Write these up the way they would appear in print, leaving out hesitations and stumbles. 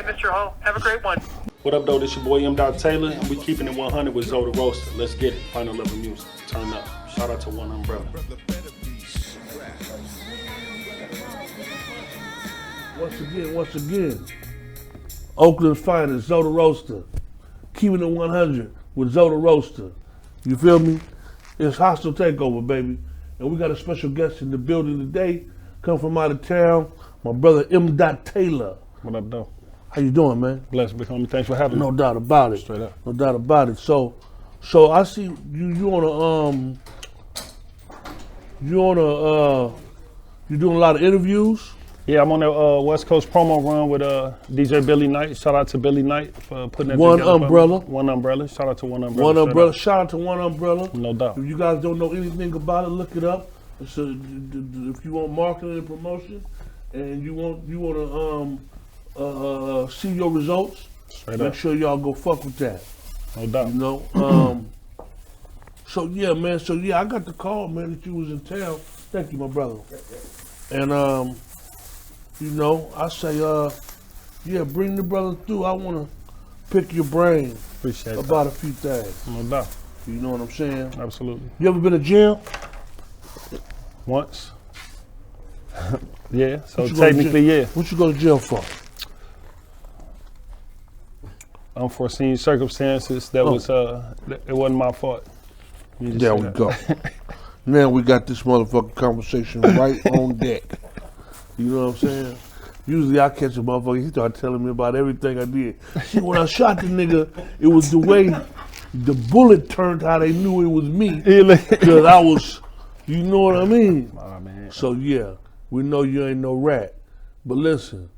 Mr. Ho. Have a great one. What up, though? This your boy M. Taylor, and we keeping it 100 with Zoe Tha Roasta. Let's get it. Final level music. Turn up. Shout out to One Umbrella. Once again, Oakland's finest, Zoe Tha Roasta. Keeping it 100 with Zoe Tha Roasta. You feel me? It's Hostile Takeover, baby. And we got a special guest in the building today. Come from out of town, my brother M. Taylor. What up, though? How you doing, man? Blessed, big homie. Thanks for having me. No doubt about it. Straight up. No doubt about it. So I see you on you doing a lot of interviews. Yeah, I'm on the West Coast promo run with DJ Billy Knight. Shout out to Billy Knight for putting that One together. Umbrella. One Umbrella. Shout out to One Umbrella. One Umbrella. Shout out to One Umbrella. No doubt. If you guys don't know anything about it, look it up. So if you want marketing and promotion, and you want to see your results, make sure y'all go fuck with that. No doubt. You know. So yeah, man. So yeah, I got the call, man, that you was in town. Thank you, my brother. And you know, I say, yeah, bring the brother through. I want to pick your brain about a few things. No doubt. You know what I'm saying? Absolutely. You ever been to jail? Once. Yeah, so technically, yeah. What you go to jail for? Unforeseen circumstances. That was, it wasn't my fault. There we go. Now we got this motherfucking conversation right on deck. You know what I'm saying? Usually I catch a motherfucker, he start telling me about everything I did. See, when I shot the nigga, it was the way the bullet turned how they knew it was me. Because I was, you know what I mean? Oh, man. So yeah, we know you ain't no rat. But listen,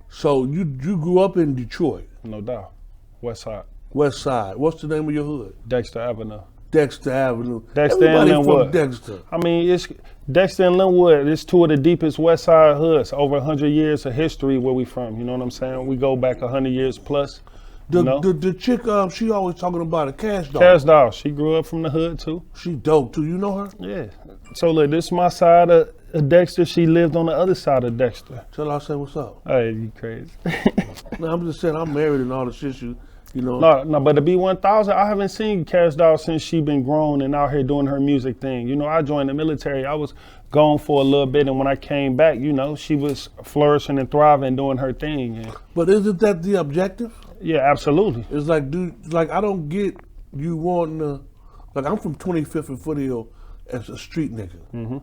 so you grew up in Detroit. No doubt. West Side. West Side. What's the name of your hood? Dexter Avenue. Dexter Avenue. Dexter Everybody and from Linwood. Dexter. I mean, it's Dexter and Linwood. It's two of the deepest West Side hoods. Over 100 years of history where we from. You know what I'm saying? We go back 100 years plus. The chick, she always talking about a Cash Doll. Cash Doll. She grew up from the hood too. She dope too. You know her? Yeah. So look, this is my side of Dexter. She lived on the other side of Dexter. Tell her I say what's up. Hey, you crazy? No, I'm just saying I'm married and all the shit you know. No, but to be 1,000, I haven't seen Cash Doll since she been grown and out here doing her music thing. You know, I joined the military. I was gone for a little bit, and when I came back, you know, she was flourishing and thriving, doing her thing. And but isn't that the objective? Yeah, absolutely. It's like, dude, like I don't get you wanting to. Like I'm from 25th and Foothill as a street nigga. Mm-hmm.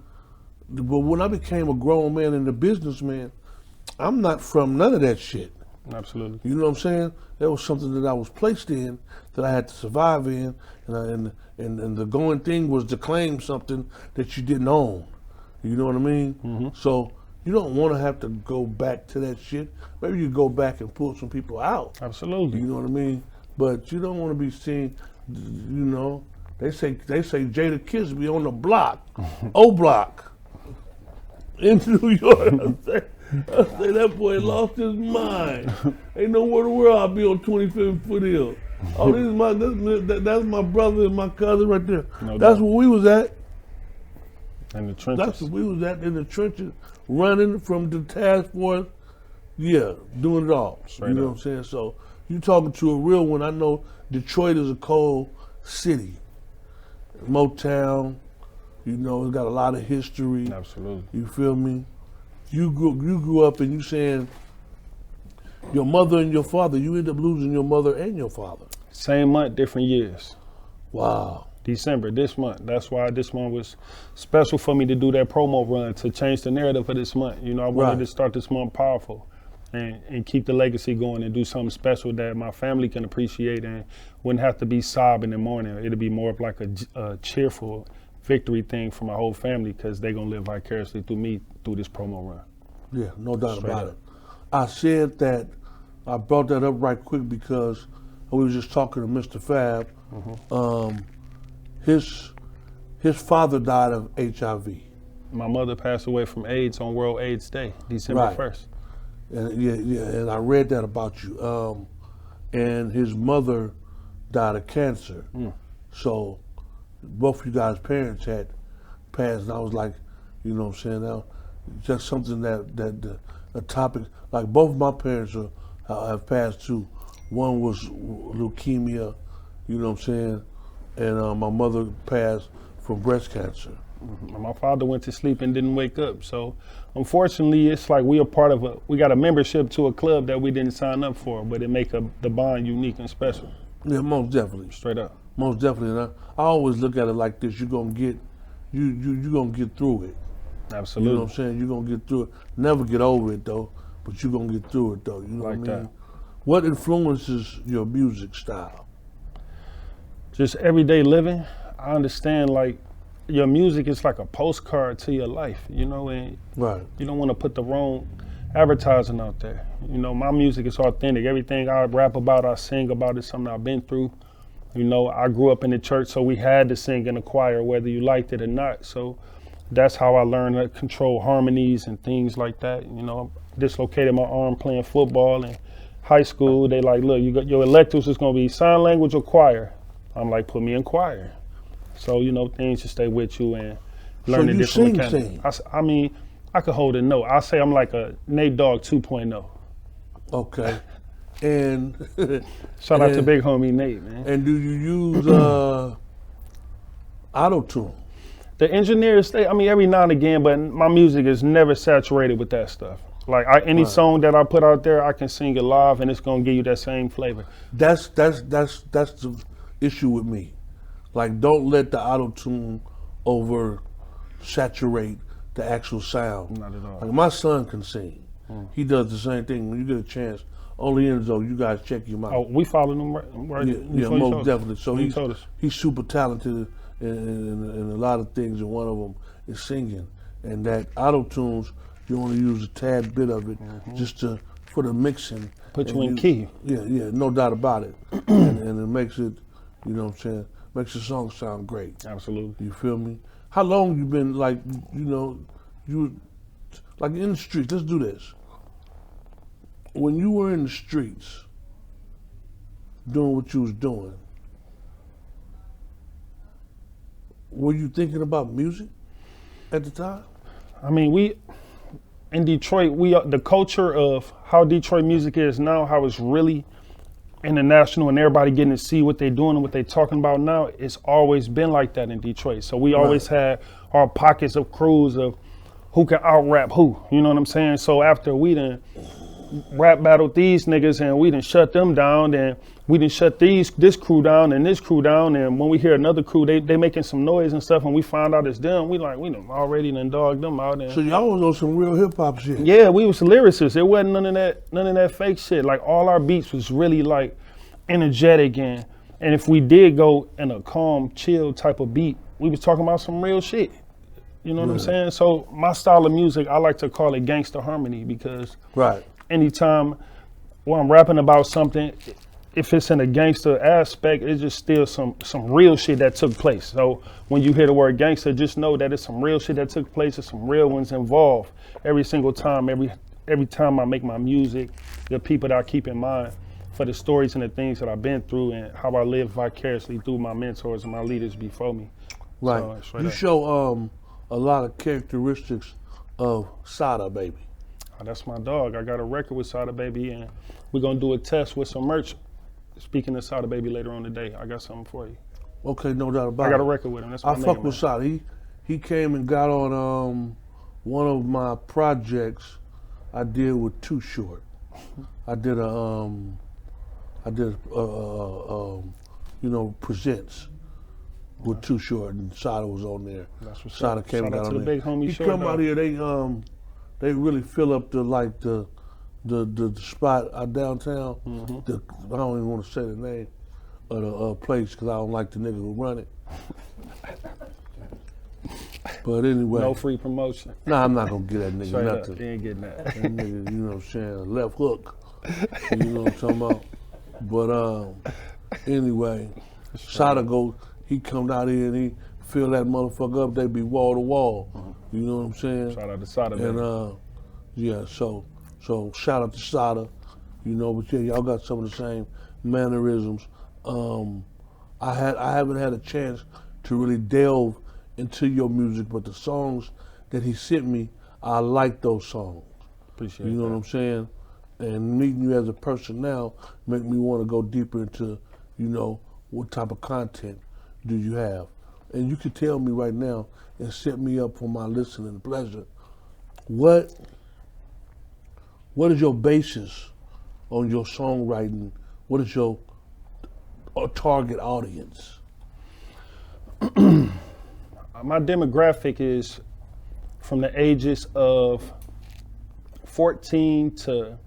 But when I became a grown man and a businessman, I'm not from none of that shit. Absolutely. You know what I'm saying? That was something that I was placed in, that I had to survive in, and the going thing was to claim something that you didn't own. You know what I mean? Mm-hmm. So you don't want to have to go back to that shit. Maybe you go back and pull some people out. Absolutely. You know what I mean? But you don't want to be seen. You know, they say Jada Kisby on the block, O Block, in New York. I say that boy lost his mind. Ain't nowhere in the world I'll be on 25th and Foothill. Oh, that's my brother and my cousin right there. No That's doubt. where we was at. In the trenches. That's where we was at, in the trenches, running from the task force. Yeah, doing it all. Straight you know up. what I'm saying? So you talking to a real one. I know Detroit is a cold city. Motown, you know, it's got a lot of history. Absolutely. You feel me? You grew up and you saying your mother and your father, you end up losing your mother and your father. Same month, different years. Wow. December, this month. That's why this month was special for me to do that promo run, to change the narrative of this month. You know, I wanted to start this month powerful and keep the legacy going and do something special that my family can appreciate and wouldn't have to be sobbing in the morning. It'll be more of like a cheerful victory thing for my whole family, because they're going to live vicariously through me through this promo run. Yeah, no doubt about it. I said that, I brought that up right quick because we was just talking to Mr. Fab. Mm-hmm. His father died of HIV. My mother passed away from AIDS on World AIDS Day, December 1st. And and I read that about you. And his mother died of cancer. So both of you guys' parents had passed, and I was like, you know what I'm saying, now just something that a topic, like both of my parents have passed too. One was leukemia, you know what I'm saying, and my mother passed from breast cancer. My father went to sleep and didn't wake up. So unfortunately, it's like we are part of we got a membership to a club that we didn't sign up for, but it make the bond unique and special. Yeah, most definitely. Straight up. Most definitely. And I always look at it like this: you're gonna get through it. Absolutely. You know what I'm saying? You're gonna get through it. Never get over it though, but you're gonna get through it though. You know Like what I mean? that. What influences your music style? Just everyday living. I understand like your music is like a postcard to your life, you know, and Right. you don't want to put the wrong advertising out there. You know, my music is authentic. Everything I rap about, I sing about is something I've been through. You know, I grew up in the church, so we had to sing in a choir, whether you liked it or not. So that's how I learned to control harmonies and things like that. You know, I dislocated my arm playing football in high school. They like, look, you got your electives is gonna be sign language or choir. I'm like, put me in choir. So, you know, things just stay with you and learn the different mechanics. I mean, I could hold a note. I say I'm like a Nate Dogg 2.0. Okay. And shout out to big homie Nate, man. And do you use auto-tune? The engineers, I mean, every now and again, but my music is never saturated with that stuff. Like any song that I put out there, I can sing it live, and it's gonna give you that same flavor. That's the issue with me. Like, don't let the auto-tune over saturate the actual sound. Not at all. Like, my son can sing. He does the same thing. When you get a chance, Only Enzo, you guys check him out. Oh, we followed him right. Yeah, most definitely. So he's super talented in a lot of things, and one of them is singing. And that auto-tunes, you only use a tad bit of it just for the mixing. Put you in key. Yeah, no doubt about it. and it makes it, you know what I'm saying, makes the song sound great. Absolutely. You feel me? How long you been, like, you know, like in the streets? Let's do this. When you were in the streets doing what you was doing, were you thinking about music at the time? I mean, in Detroit, the culture of how Detroit music is now, how it's really international and everybody getting to see what they're doing and what they're talking about now, it's always been like that in Detroit. So we always had our pockets of crews of who can out-rap who, you know what I'm saying? So after we done rap battled these niggas and we done shut them down, and we done shut this crew down and this crew down, and when we hear another crew, they making some noise and stuff, and we find out it's them, we done already dogged them out. And so y'all was on some real hip-hop shit. Yeah, we was lyricists. It wasn't none of that fake shit. Like, all our beats was really like energetic, and if we did go in a calm, chill type of beat, we was talking about some real shit. You know what I'm saying? So my style of music, I like to call it gangster harmony, because anytime when I'm rapping about something, if it's in a gangster aspect, it's just still some real shit that took place. So when you hear the word gangster, just know that it's some real shit that took place. There's some real ones involved every single time. Every time I make my music, the people that I keep in mind for the stories and the things that I've been through and how I live vicariously through my mentors and my leaders before me. Right. So you show a lot of characteristics of Sada Baby. Oh, that's my dog. I got a record with Sada Baby, and we're gonna do a test with some merch. Speaking of Sada Baby later on today, I got something for you. Okay, no doubt about it. I got a record with him. That's my nigga, fuck with Sada. He came and got on one of my projects I did with Too Short. I did presents with Too Short, and Sada was on there. That's what's Sada up. came Shout down out to on the there. big homie He Short, come out here. They really fill up the spot downtown. I don't even want to say the name of the place because I don't like the nigga who run it. But anyway. No free promotion. Nah, I'm not gonna get that nigga Straight nothing. Up, he ain't getting that. That nigga, you know what I'm saying, left hook. You know what I'm talking about? But anyway, Sada he come out here and he fill that motherfucker up, they be wall to wall. You know what I'm saying? Shout out to Sada, and yeah, so shout out to Sada, you know, but yeah, y'all got some of the same mannerisms. I haven't had a chance to really delve into your music, but the songs that he sent me, I like those songs. Appreciate You know that. what I'm saying? And meeting you as a person now make me want to go deeper into, what type of content do you have. And you can tell me right now and set me up for my listening pleasure. What is your basis on your songwriting? What is your target audience? My demographic is from the ages of 14 to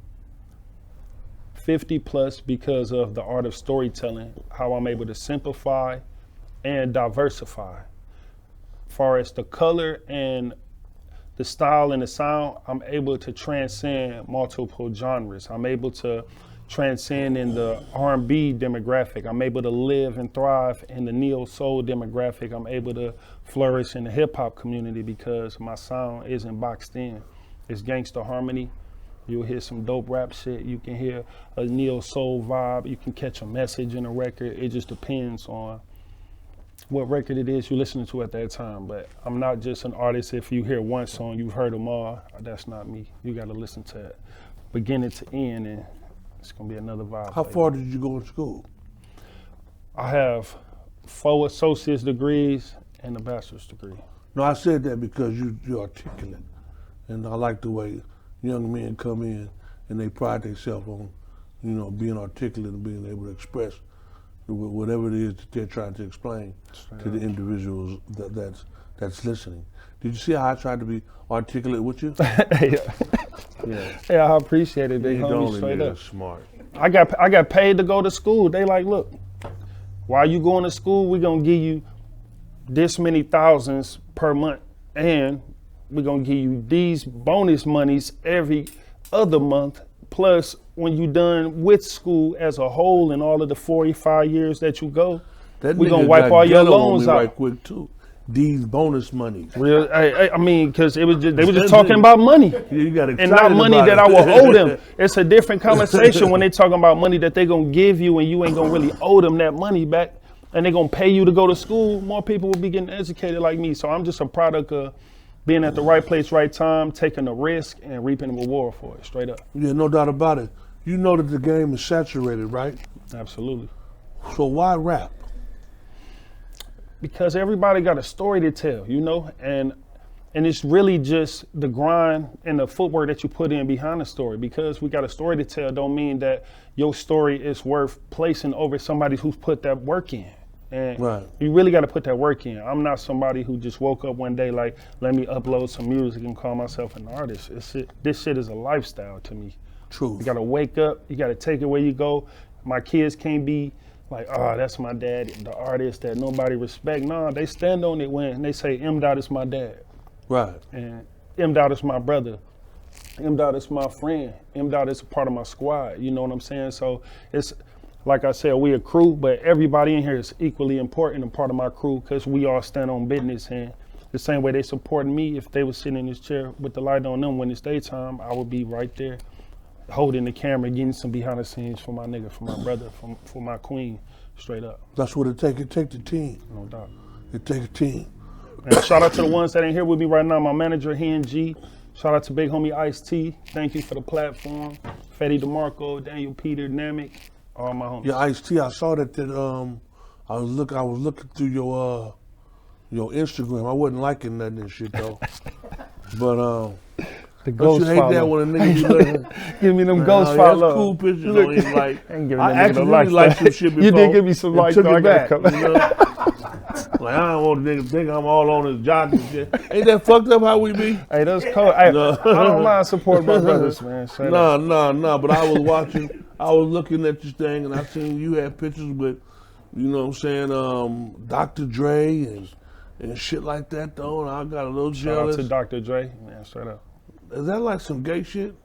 50 plus because of the art of storytelling, how I'm able to simplify and diversify. As far as the color and the style and the sound, I'm able to transcend multiple genres. I'm able to transcend in the R&B demographic. I'm able to live and thrive in the neo-soul demographic. I'm able to flourish in the hip-hop community because my sound isn't boxed in. It's gangster harmony. You'll hear some dope rap shit. You can hear a neo-soul vibe. You can catch a message in a record. It just depends on what record it is you're listening to at that time. But I'm not just an artist. If you hear one song, you've heard them all. That's not me. You got to listen to it beginning to end, and it's going to be another vibe. How far did you go in school? I have 4 associate's degrees and a bachelor's degree. No, I said that because you're articulate. And I like the way young men come in and they pride themselves on, being articulate and being able to express whatever it is that they're trying to explain to the individuals that's listening. Did you see how I tried to be articulate with you? Yeah, I appreciate it. They homie straight up. Smart. I got paid to go to school. They like, look, while you going to school, we're gonna give you this many thousands per month, and we're gonna give you these bonus monies every other month. Plus, when you done with school as a whole and all of the 45 years that you go, we're gonna wipe all your loans out. Right quick too. These bonus monies. Real, I mean, because they were just talking about money, you got and not money that I will owe them. It's a different conversation when they talking about money that they gonna give you, and you ain't gonna really owe them that money back, and they gonna pay you to go to school. More people will be getting educated like me. So I'm just a product of being at the right place, right time, taking a risk, and reaping the reward for it. Straight up. Yeah, no doubt about it. You know that the game is saturated, right? Absolutely. So why rap? Because everybody got a story to tell, and it's really just the grind and the footwork that you put in behind the story. Because we got a story to tell don't mean that your story is worth placing over somebody who's put that work in. And you really got to put that work in. I'm not somebody who just woke up one day like, let me upload some music and call myself an artist. This shit is a lifestyle to me. True. You got to wake up. You got to take it where you go. My kids can't be like, oh, that's my dad, the artist that nobody respect. No, they stand on it when they say M. Dot is my dad. Right. And M. Dot is my brother. M. Dot is my friend. M. Dot is a part of my squad. You know what I'm saying? So it's, like I said, we a crew, but everybody in here is equally important and part of my crew because we all stand on business. And the same way they supported me, if they were sitting in this chair with the light on them when it's daytime, I would be right there holding the camera, getting some behind the scenes for my nigga, for my brother, for my queen, straight up. That's what it take. It take the team. No doubt. It take a team. And shout out to the ones that ain't here with me right now. My manager, Hen G. Shout out to Big Homie Ice-T. Thank you for the platform. Fetty DeMarco, Daniel Peter, Namek, all my homies. Yeah, Ice-T, I saw that I was looking through your Instagram. I wasn't liking nothing and shit though. But the don't you hate follow. that when a nigga be looking? Give me them ghost follow. That's cool pictures. Look, I actually really liked some shit before. You did give me some likes. Took though. it back. You know? Like, I don't want a nigga to think I'm all on his jock and shit. Ain't that fucked up how we be? Hey, that's cool. Hey, No. I don't mind supporting my brothers, man. No. But I was watching, I was looking at this thing and I seen you had pictures with, you know what I'm saying, Dr. Dre and shit like that though. And I got a little jealous. Shout out to Dr. Dre, man, straight up. Is that like some gay shit?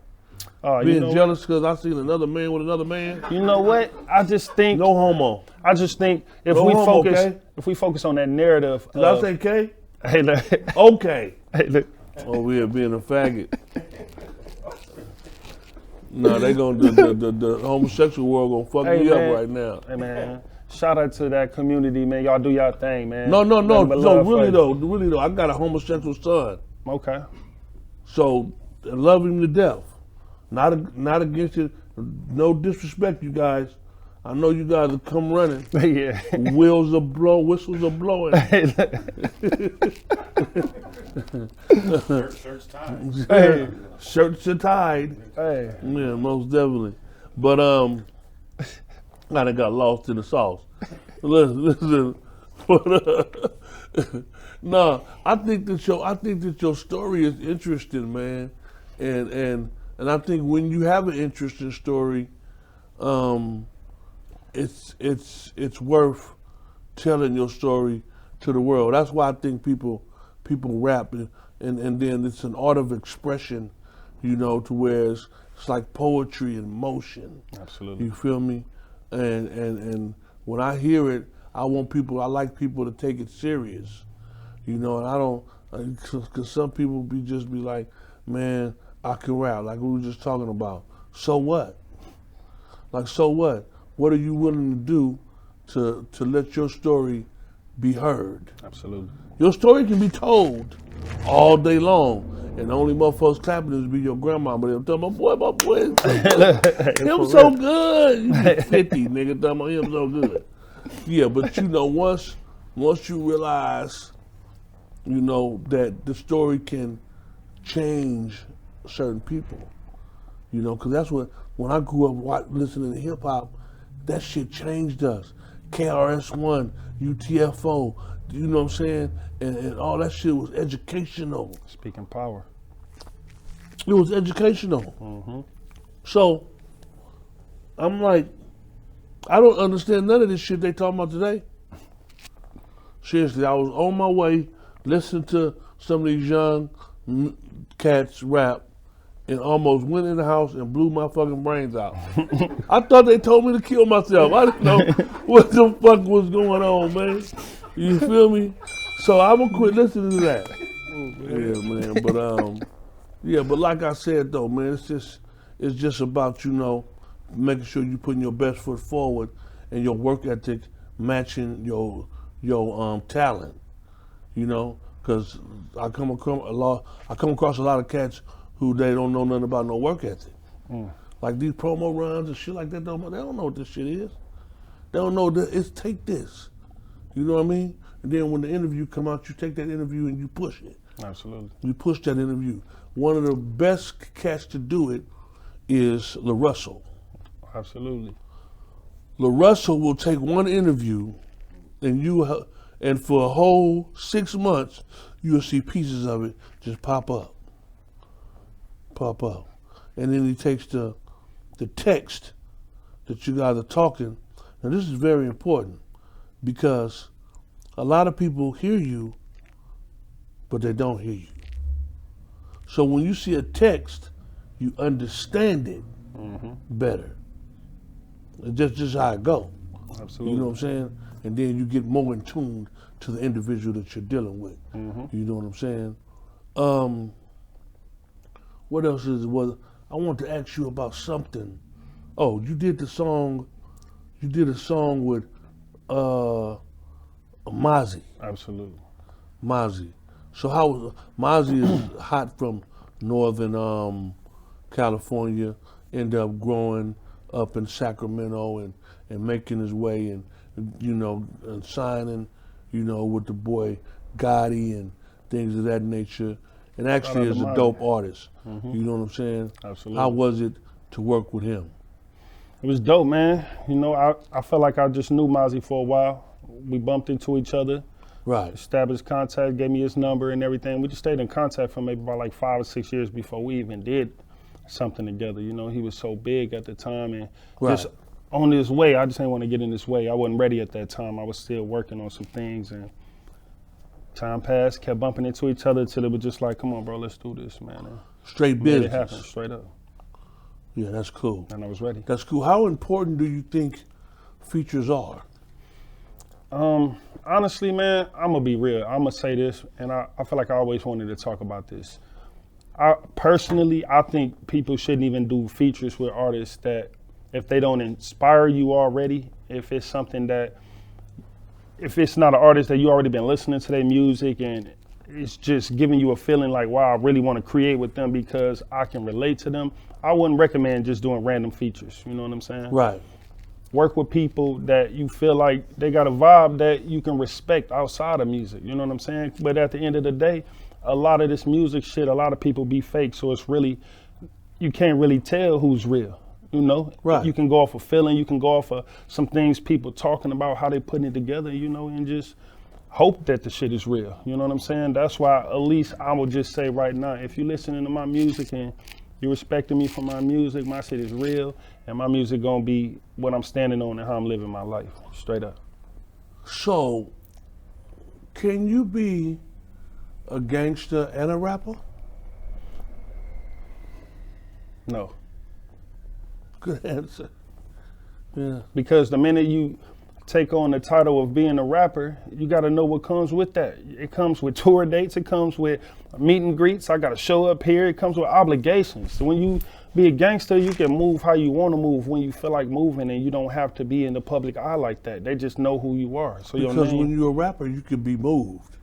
You Being know jealous because I seen another man with another man? You know what? I just think No homo. I just think if No we homo, focus, okay? if we focus on that narrative. Did I say K? Hey, look. Okay. Hey, look. Oh, we are being a faggot. No, they gonna the homosexual world gonna fuck me man. up right now. Hey, man. Shout out to that community, man. Y'all do y'all thing, man. No. Nothing but love Really for you. though, I got a homosexual son. Okay. So I love him to death. Not against it. No disrespect, you guys. I know you guys will come running. Yeah. Whistles are blowing. Shirt's tied. Hey. Shirts are tied. Hey. Yeah, most definitely. But I done got lost in the sauce. Listen. But no, I think that your story is interesting, man, and I think when you have an interesting story, it's worth telling your story to the world. That's why I think people rap, and then it's an art of expression, to where it's like poetry in motion. Absolutely. You feel me? And when I hear it, I like people to take it serious, and I don't, because some people be like, man, I can rap, like we were just talking about. So what? Like, so what? What are you willing to do to let your story be heard? Absolutely. Your story can be told all day long, and the only motherfuckers clapping is be your grandma. But they'll tell my boy, him so good. You be 50, nigga, tell me him so good. Yeah, but once you realize, that the story can change certain people, because that's what, when I grew up listening to hip hop, that shit changed us. KRS-One, UTFO, you know what I'm saying? And all that shit was educational. Speaking power. It was educational. Mm-hmm. So, I'm like, I don't understand none of this shit they talking about today. Seriously, I was on my way listening to some of these young cats rap and almost went in the house and blew my fucking brains out. I thought they told me to kill myself. I didn't know what the fuck was going on, man. You feel me? So I'm gonna quit listening to that. Yeah, man. But like I said though, man, it's just about, making sure you putting your best foot forward and your work ethic matching your talent. Because I come across a lot of cats who they don't know nothing about no work ethic. Like these promo runs and shit like that, they don't know what this shit is. They don't know that it's take this. You know what I mean? And then when the interview come out, you take that interview and you push it. Absolutely. You push that interview. One of the best cats to do it is LaRussell. Absolutely. LaRussell will take one interview and for a whole 6 months, you'll see pieces of it just pop up. And then he takes the text that you guys are talking. Now this is very important because a lot of people hear you, but they don't hear you. So when you see a text, you understand it better. It's just how it go. Absolutely. You know what I'm saying? And then you get more in tune to the individual that you're dealing with. You know what I'm saying? What else I want to ask you about something. Oh, you did a song with Mozzie. Absolutely. Mozzie. So Mozzie is hot from Northern California, ended up growing up in Sacramento and making his way and signing, with the boy Gotti and things of that nature. And actually is a dope artist. You know what I'm saying? Absolutely. How was it to work with him? It was dope, man. I felt like I just knew Mozzie for a while. We bumped into each other. Right. Established contact, gave me his number and everything. We just stayed in contact for maybe about like 5 or 6 years before we even did something together. He was so big at the time and just on his way, I just didn't want to get in his way. I wasn't ready at that time. I was still working on some things and time passed, kept bumping into each other till it was just like, come on, bro, let's do this, man. And straight made business. it happen, straight up. Yeah, that's cool. And I was ready. That's cool. How important do you think features are? Honestly, man, I'm gonna be real. I'm gonna say this, and I feel like I always wanted to talk about this. I think people shouldn't even do features with artists that, if they don't inspire you already, if it's not an artist that you already been listening to their music and it's just giving you a feeling like, wow, I really want to create with them because I can relate to them, I wouldn't recommend just doing random features. You know what I'm saying? Right. Work with people that you feel like they got a vibe that you can respect outside of music. You know what I'm saying? But at the end of the day, a lot of this music shit, a lot of people be fake. So it's really, you can't really tell who's real. You know, Right. You can go off a feeling, you can go off of some things people talking about, how they putting it together, you know, and just hope that the shit is real. You know what I'm saying? That's why, at least I will just say right now, if you're listening to my music and you're respecting me for my music, my shit is real, and my music gonna be what I'm standing on and how I'm living my life, straight up. So, can you be a gangster and a rapper? No. Good answer. Yeah. Because the minute you take on the title of being a rapper, you got to know what comes with that. It comes with tour dates. It comes with meet and greets. I got to show up here. It comes with obligations. So when you be a gangster, you can move how you want to move when you feel like moving, and you don't have to be in the public eye like that. They just know who you are. So Because your name, when you're a rapper, you can be moved.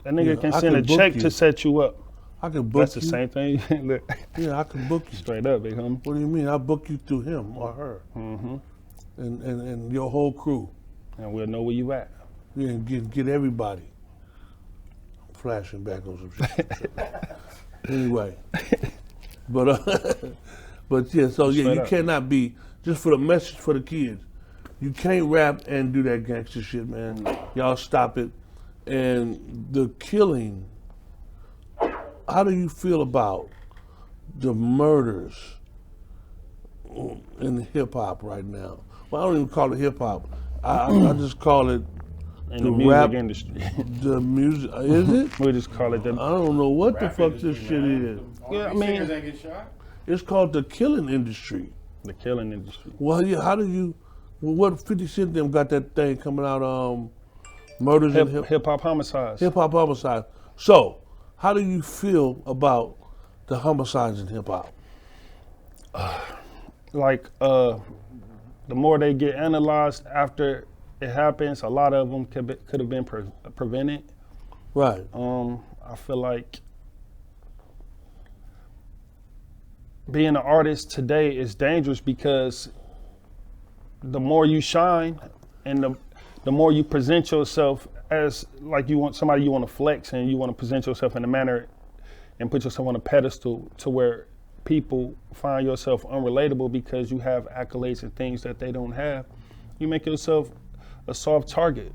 that nigga Yeah, can I send can a book check you. to set you up. I can book That's the you. same thing. Look, Yeah, I can book you. straight up, big homie. What do you mean? I book you through him or her, Mm-hmm. and your whole crew. And we'll know where you at. Yeah, and get everybody. I'm flashing back on some shit. Anyway, but yeah, so yeah, Straight you up. cannot be, just for the message for the kids, you can't rap and do that gangster shit, man. Y'all stop it. And the killing, how do you feel about the murders in hip hop right now? Well, I don't even call it hip hop. I just call it In the the music rap industry. the music. Is it? We just call it the I don't know what the Rap fuck this industry, shit man. is. Yeah, I R&B mean- singers ain't get shot. It's called the killing industry. the killing industry. Well, yeah. How do you? Well, what 50 Cent them got that thing coming out? Murders in Hip hop homicides. hip hop homicide. So, how do you feel about the homicides in hip hop? Like the more they get analyzed after it happens, a lot of them could have been prevented. Right. I feel like being an artist today is dangerous because the more you shine and the more you present yourself as like you want somebody you want to flex and you want to present yourself in a manner and put yourself on a pedestal to where people find yourself unrelatable because you have accolades and things that they don't have, you make yourself a soft target,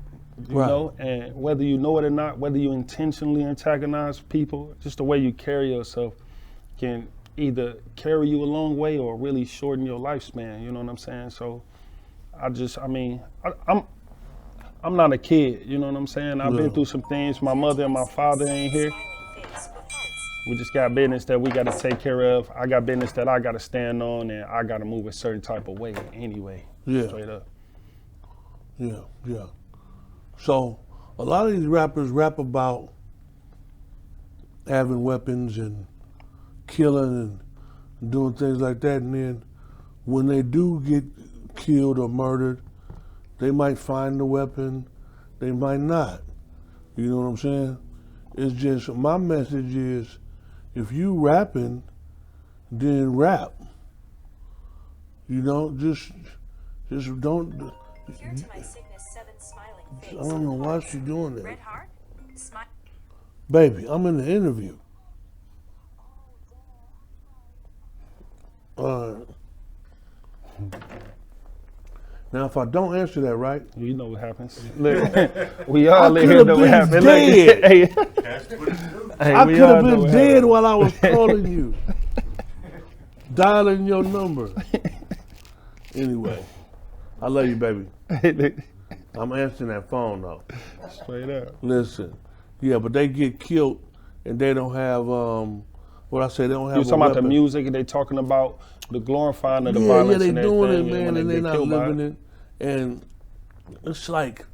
you Right. know, and whether you know it or not, whether you intentionally antagonize people, just the way you carry yourself can either carry you a long way or really shorten your lifespan, you know what I'm saying? So I'm not a kid, you know what I'm saying? I've No. been through some things. My mother and my father ain't here. We just got business that we got to take care of. I got business that I got to stand on, and I got to move a certain type of way anyway. Yeah. Straight up. Yeah. Yeah. So, a lot of these rappers rap about having weapons and killing and doing things like that, and then when they do get killed or murdered, they might find the weapon, they might not. You know what I'm saying? It's just, my message is, if you rapping, then rap. You know, just don't. Here to my Cygnus 7 smiling face. I don't know why she's doing that. Red heart, smile. Baby, I'm in the interview. Now, if I don't answer that right, You know what happens. Look, we all I live here could've know what been happened. dead. Look, hey, That's what it's do. hey, I we could all have know been what dead happened. while I was calling you, dialing your number. Anyway, I love you, baby. I'm answering that phone though. Straight up. Listen, yeah, but they get killed and they don't have what I say. They don't have. You a talking about the weapon. music and they talking about the glorifying of the Yeah, violence they and doing it, everything, and man, when and they they get not killed by living it. And it's like,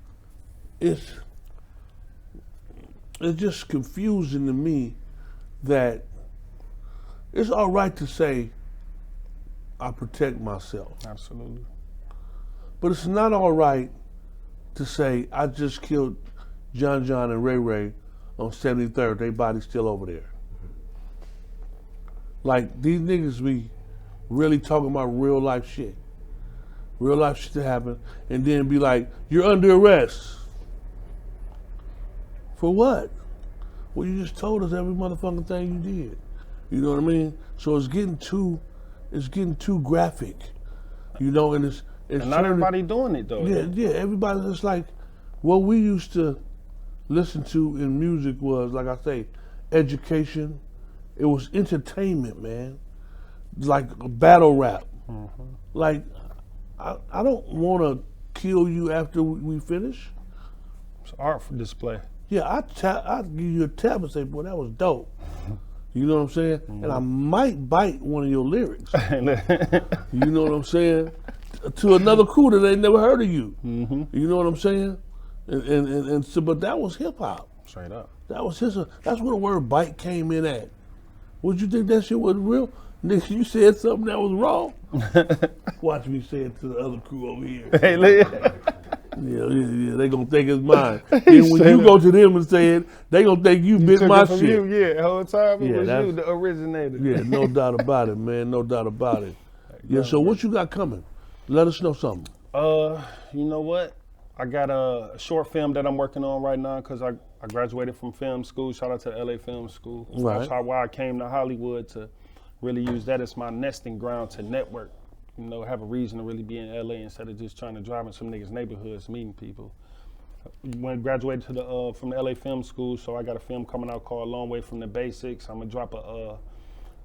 it's just confusing to me that it's all right to say I protect myself, Absolutely. but it's not all right to say I just killed John and Ray Ray on 73rd. They body still over there. Like, these niggas be really talking about real life shit. Real life shit that happened, and then be like, you're under arrest. For what? Well, you just told us every motherfucking thing you did. You know what I mean? So it's getting too graphic. You know, and it's And not everybody doing it though. Yeah, everybody's just like, what we used to listen to in music was, like I say, education. It was entertainment, man. Like battle rap. Mm-hmm. Like, I don't want to kill you after we finish. It's art for display. Yeah, I'd give you a tap and say, boy, that was dope. You know what I'm saying? Mm-hmm. And I might bite one of your lyrics. You know what I'm saying? To another crew that ain't never heard of you. Mm-hmm. You know what I'm saying? And so, but that was hip hop. Straight up. That was that's where the word bite came in at. Would you think that shit was real? Nigga, you said something that was wrong. Watch me say it to the other crew over here. Hey, Yeah, they gonna think it's mine. Then when you go to them and say it, they gonna think you bit my shit. Yeah, the whole time it was that's- you, the originator. Yeah, no doubt about it, man. No doubt about it. Yeah, so what you got coming? Let us know something. You know what? I got a short film that I'm working on right now because I graduated from film school. Shout out to LA Film School. Right. That's why I came to Hollywood, to really use that as my nesting ground to network. You know, have a reason to really be in LA instead of just trying to drive in some niggas' neighborhoods, meeting people. Graduated from the LA Film School, so I got a film coming out called Long Way from the Basics. I'm gonna drop a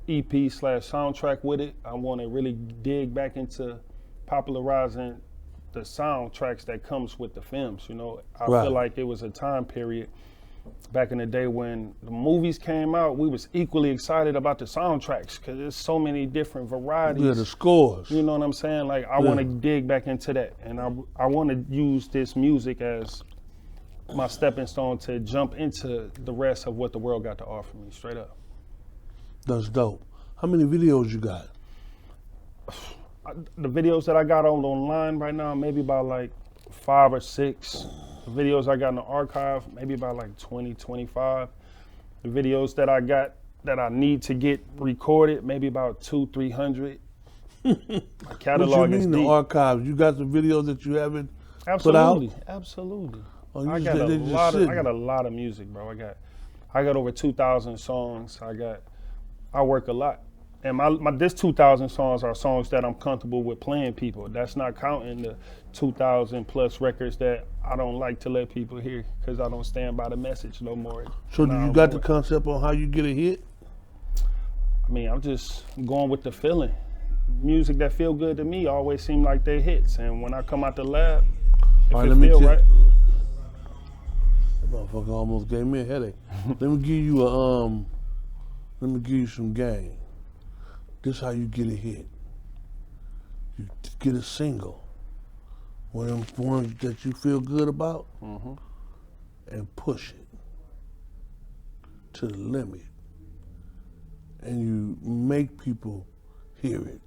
EP/soundtrack with it. I want to really dig back into popularizing the soundtracks that comes with the films. You know, I feel like it was a time period back in the day when the movies came out, we was equally excited about the soundtracks because there's so many different varieties. Yeah, the scores. You know what I'm saying? Like, I want to dig back into that, and I want to use this music as my stepping stone to jump into the rest of what the world got to offer me, straight up. That's dope. How many videos you got? The videos that I got online right now, maybe about like 5 or 6. The videos I got in the archive, maybe about like 20, 25. The videos that I got that I need to get recorded, maybe about 200, 300. My catalog What you is mean deep. the archives? You got the videos that you haven't Absolutely, put out? absolutely. Oh, you I just got said they just sitting. I got a lot of music, bro. I got over 2,000 songs. I work a lot. And my this 2,000 songs are songs that I'm comfortable with playing people. That's not counting the 2,000 plus records that I don't like to let people hear because I don't stand by the message no more. So do you got the concept on how you get a hit? I mean, I'm just going with the feeling. Music that feel good to me always seem like they hits. And when I come out the lab, if All right, it let me feel tell- right. That motherfucker almost gave me a headache. Let me give you some game. This how you get a hit. You get a single, one of them ones that you feel good about, and push it to the limit. And you make people hear it.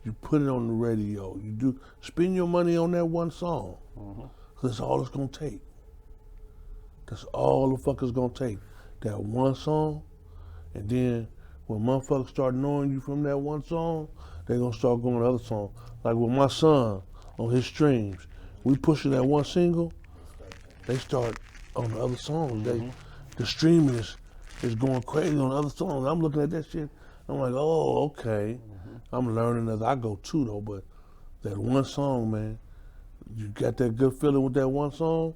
You put it on the radio. You spend your money on that one song. That's all it's gonna take. That's all the fuck it's gonna take. That one song, and then when motherfuckers start knowing you from that one song, they gonna start going to other songs. Like with my son on his streams, we pushing that one single, they start on the other songs. The streaming is going crazy on the other songs. I'm looking at that shit, I'm like, oh, okay. I'm learning as I go too though, but that one song, man, you got that good feeling with that one song,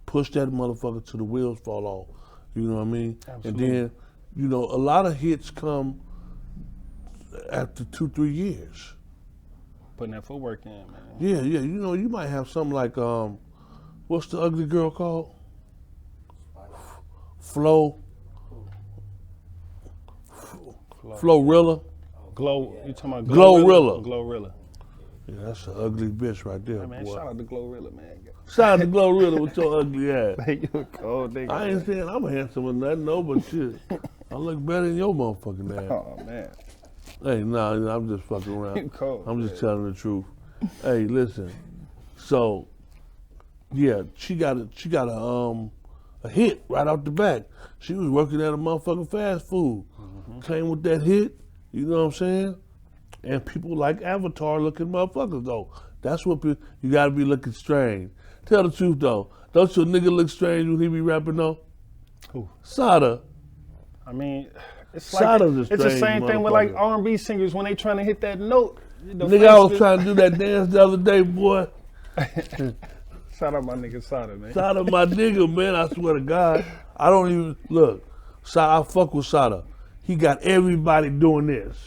push that motherfucker till the wheels fall off. You know what I mean? Absolutely. And then, you know, a lot of hits come after 2-3 years. Putting that footwork in, man. Yeah. You know, you might have something like, what's the ugly girl called? Florilla. You talking about Glorilla. Glorilla. Yeah, that's an ugly bitch right there, Hey, man, boy. shout out to Glorilla, man. Shout out to Glorilla with your ugly ass. Hey, you a cold nigga. I ain't saying I'm handsome or nothing, no, but shit, I look better than your motherfucking ass. Oh, man. Hey, nah, I'm just fucking You around. cold. I'm just telling the truth. Hey, listen. So, yeah, she got a a hit right off the back. She was working at a motherfucking fast food. Came with that hit, you know what I'm saying? And people like Avatar looking motherfuckers though. That's what you gotta be looking strange. Tell the truth though. Don't your nigga look strange when he be rapping though? Who? Sada. I mean, it's Sada's a it's the strange same thing with like motherfucker. R&B singers when they trying to hit that note. The Nigga, I was face- trying to do that dance the other day, boy. Shout out my nigga Sada, man. Sada, my nigga, man. I swear to God, I don't even look. Sada, I fuck with Sada. He got everybody doing this.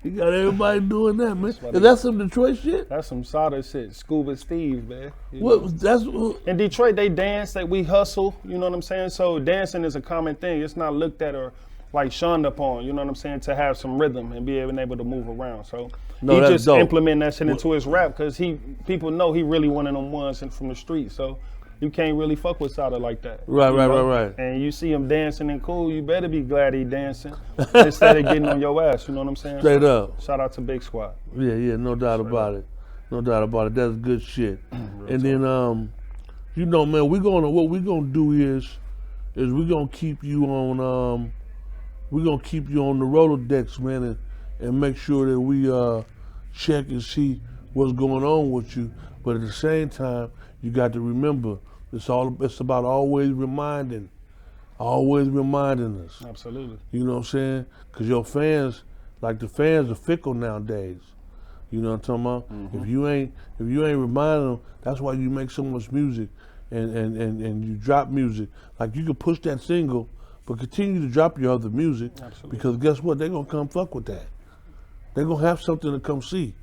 He got everybody doing that, man. Is that some Detroit shit? That's some Sada shit. Scuba Steve, man. You know? What? That's In Detroit, they dance, that we hustle, you know what I'm saying? So dancing is a common thing. It's not looked at or like shunned upon, you know what I'm saying, to have some rhythm and be able to move around. So No, he that's just dope. implementing that shit into his rap because people know he really one of them ones from the street. So you can't really fuck with Sada like that. Right, you right, know? right, right. And you see him dancing and cool, you better be glad he dancing instead of getting on your ass, you know what I'm saying? straight up. Shout out to Big Squad. Yeah, no doubt about it. No doubt about it. That's good shit. And then, you know, man, what we gonna do is we gonna keep you on, we gonna keep you on the Rolodex, man, and make sure that we check and see what's going on with you. But at the same time, you got to remember, it's about always reminding us. Absolutely. You know what I'm saying? Because your fans, like the fans are fickle nowadays. You know what I'm talking about? If you ain't reminding them, that's why you make so much music and you drop music. Like you can push that single, but continue to drop your other music. Absolutely. Because guess what? They're gonna come fuck with that. They're gonna have something to come see.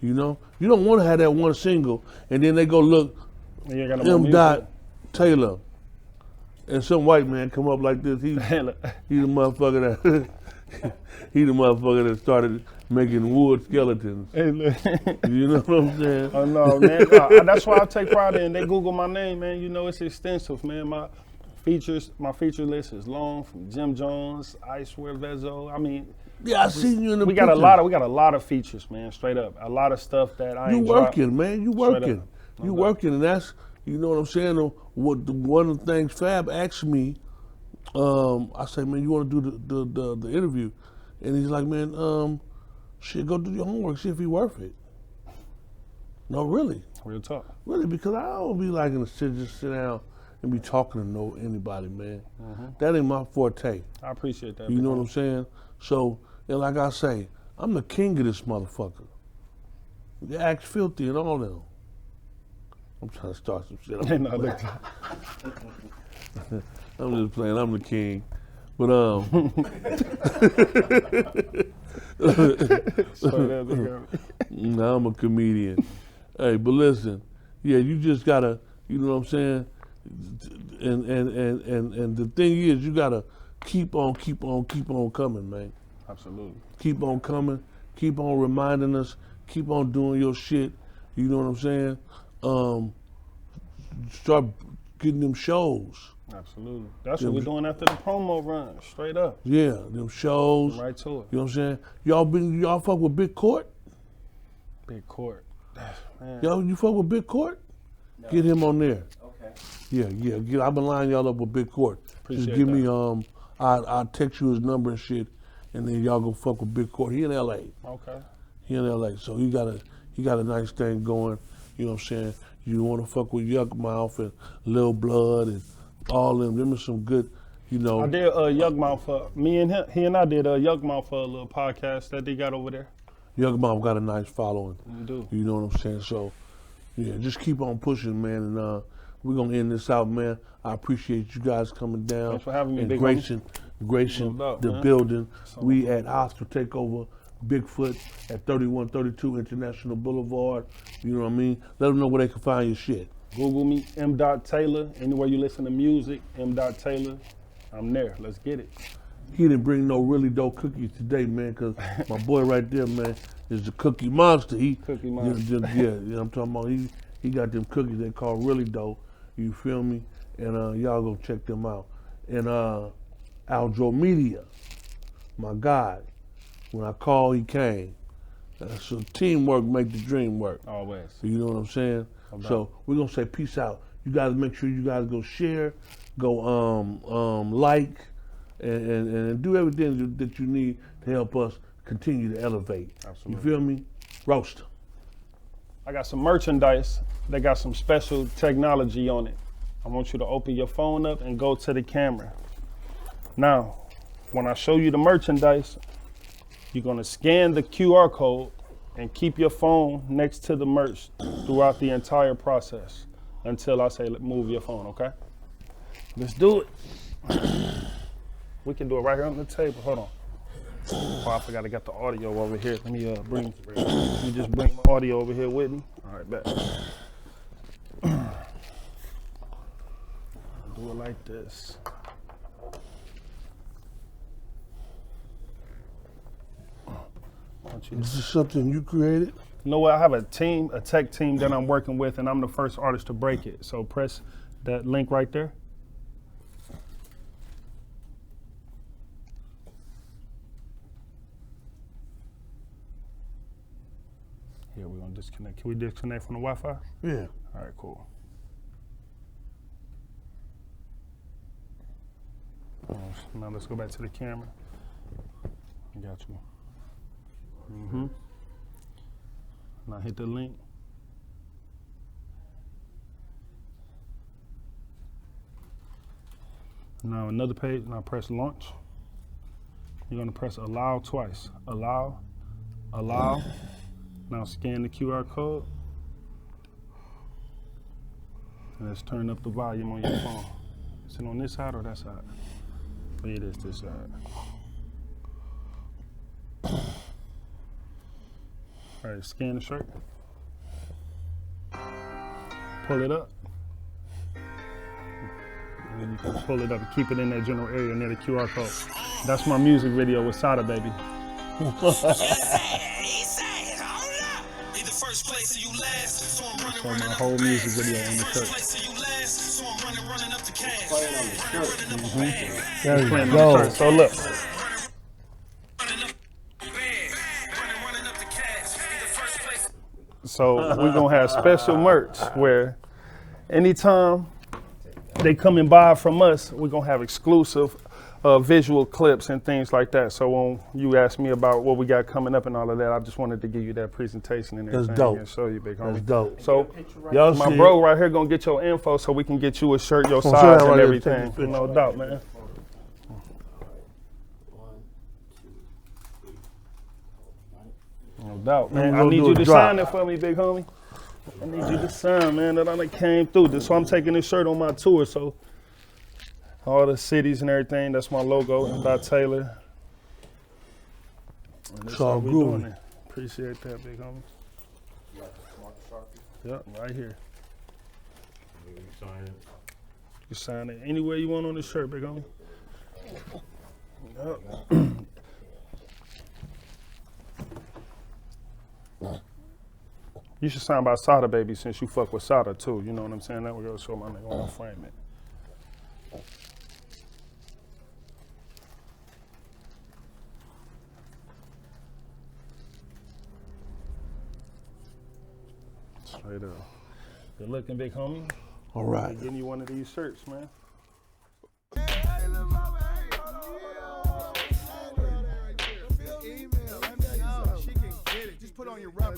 You know? You don't wanna have that one single and then they go look You ain't got no more M. music. Dot Taylor. And some white man come up like this. He the motherfucker that he the motherfucker that started making wood skeletons. Hey, look. You know what I'm saying? Oh no, man. No, that's why I take pride in. They Google my name, man. You know it's extensive, man. My feature list is long, from Jim Jones, Icewear Vezo. I mean, Yeah, I seen you in the we got a lot of features, man. Straight up, a lot of stuff that I You ain't dropped. working, man. You Straight working. up. You working, and that's, you know what I'm saying? One of the things Fab asked me, I say, man, you want to do the interview? And he's like, man, shit, go do your homework, see if he worth it. No, really. Real talk. Really, because I don't be liking to just sit down and be talking to anybody, man. That ain't my forte. I appreciate that. You big know what homie. I'm saying? So, and like I say, I'm the king of this motherfucker. You act filthy and all them. I'm trying to start some shit. I'm, No, look. I'm just playing. I'm the king. But Straight up, big homie. now I'm a comedian. Hey, but listen, yeah, you just gotta, you know what I'm saying? And the thing is, you gotta keep on coming, man. Absolutely. Keep on coming, keep on reminding us, keep on doing your shit. You know what I'm saying? Start getting them shows. Absolutely. That's what we're doing after the promo run. Straight up. Yeah, them shows. Right to it. You know what I'm saying? Y'all fuck with Big Court? Big court. Man. You fuck with Big Court? No. Get him on there. Okay. Yeah. I've been lining y'all up with Big Court. Appreciate Just give me that. I'll text you his number and shit, and then y'all go fuck with Big Court. He in LA. Okay. He in LA. So he got a nice thing going. You know what I'm saying? You want to fuck with Yuck Mouth and Lil Blood and all them. Them are some good, you know. I did Yuck Mouth. Me and him, he and I did Yuck Mouth for a little podcast that they got over there. Yuck Mouth got a nice following. We do. You know what I'm saying? So, yeah, just keep on pushing, man. And we're going to end this out, man. I appreciate you guys coming down. Thanks for having me, and big gracing No doubt, the man. building. We at Hostile Takeover Bigfoot at 3132 International Boulevard. You know what I mean? Let them know where they can find your shit. Google me, M. Taylor. Anywhere you listen to music, M. Taylor. I'm there. Let's get it. He didn't bring no really dope cookies today, man, because my boy right there, man, is the cookie monster. Cookie monster. Yeah, I'm talking about. He got them cookies they call really dope. You feel me? And y'all go check them out. And Aldro Media, my God, when I called, he came. So teamwork make the dream work. Always. You know what I'm saying? Okay. So we're gonna say peace out. You guys make sure you guys go share, go like, and do everything that you need to help us continue to elevate. Absolutely. You feel me? Roast. I got some merchandise that got some special technology on it. I want you to open your phone up and go to the camera. Now, when I show you the merchandise, you're gonna scan the QR code and keep your phone next to the merch throughout the entire process until I say move your phone, okay? Let's do it. We can do it right here on the table. Hold on. Oh, I forgot I got the audio over here. Let me just bring my audio over here with me. All right, bet. Do it like this. This is something you created? You know what? I have a team, a tech team that I'm working with, and I'm the first artist to break it. So press that link right there. Here, we're gonna disconnect. Can we disconnect from the Wi-Fi? Yeah. All right, cool. Now let's go back to the camera. I got you. Mm-hmm. Now hit the link. Now another page, now press launch. You're gonna press allow twice. Allow, allow. Now scan the QR code. And let's turn up the volume on your phone. Is it on this side or that side? Oh, it is this side. All right, scan the shirt. Pull it up. And then you can pull it up and keep it in that general area near the QR code. That's my music video with Sada, baby. So my whole music video on the shirt. There you Playing on go. the shirt. So look. So we're gonna have special merch where anytime they come and buy from us, we're gonna have exclusive visual clips and things like that. So when you ask me about what we got coming up and all of that, I just wanted to give you that presentation and everything. That's dope. And show you, big homie. That's dope. So Y'all my see bro it? right here gonna get your info so we can get you a shirt, your show size that and right here. everything. Take this No doubt, man. No doubt, man. We're I gonna need do you a to drop. sign it for me, big homie. I need you to sign, man, that I done came through this. So I'm taking this shirt on my tour, so all the cities and everything, that's my logo, and by Taylor. And that's It's all how we groovy. doing it. Appreciate that, big homie. Yep, right here. You can sign it anywhere you want on this shirt, big homie. Yep. You should sign by Sada, baby, since you fuck with Sada too. You know what I'm saying? That we're gonna show my nigga on frame it. Straight up. Good looking, big homie. All right. Getting you one of these shirts, man. She can get it. Just put on your rubber.